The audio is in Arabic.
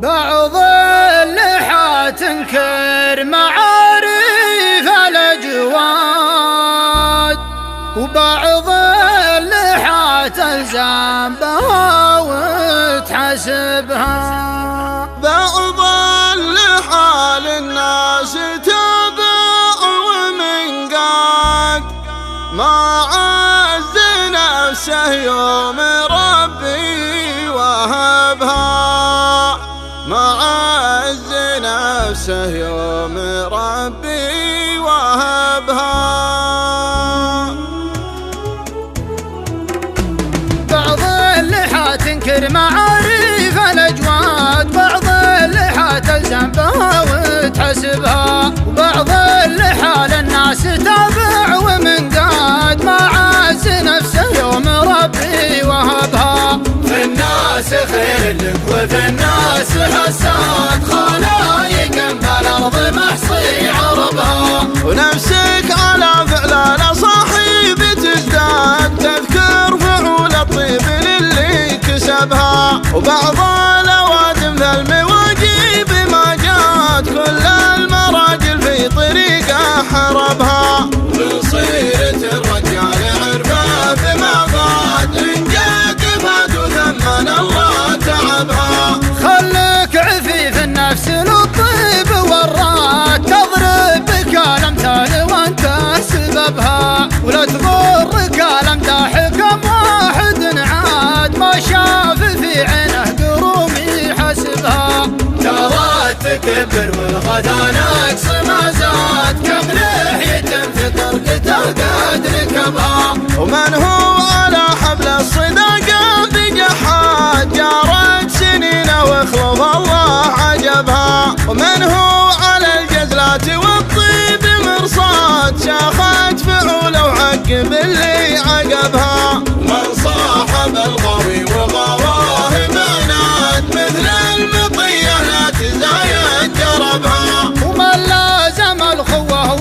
بعض اللحى تنكر معارف الأجواد، وبعض اللحى تلزم بها وتحسبها. بعض اللحى للناس تابع ومنقاد، ما عز نفسه يوم ربي وهبها، ما عز نفسه يوم ربي وهبها. بعض اللحى تنكر معارف الأجواد، بعض اللحى تلزم بها وتحسبها، وبعض اللحى للناس تابع ومنقاد، ما عز نفسه يوم ربي وهبها. في الناس خير لك وفي الناس حساد، خلايق بالأرض محصي عربها، ونفسك على فعلان صاحب تزداد، تذكر فعول الطيب للي كسبها. وبعض الأوادم ذا المواجيب ما جات، كل المراجل في طريقه حربها. من صيرة الرجال عرفه بما فات، إن جاك فات وثمن الله تعبها. خلك عفيف النفس للطيب والراد، تضرب بك الأمثال وانت سببها، ولا تغرك الأمداح كم واحد عاد، ما شاف في عينه قرومي حسبها. ترى تكبر والغدا نقص ما زاد، كم لحية في طرقته قد ركبها. ومن هو على حبل الصداقة بجحاد، جارت سنين وخلف الله عجبها. ومن هو على الجزلات والطيب مرصاد، شاخت فعوله وعقب اللي عقبها. من صاحب الغوي وغواه بنات، مثل المطية لا تزايد جربها. ومن لازم الخوة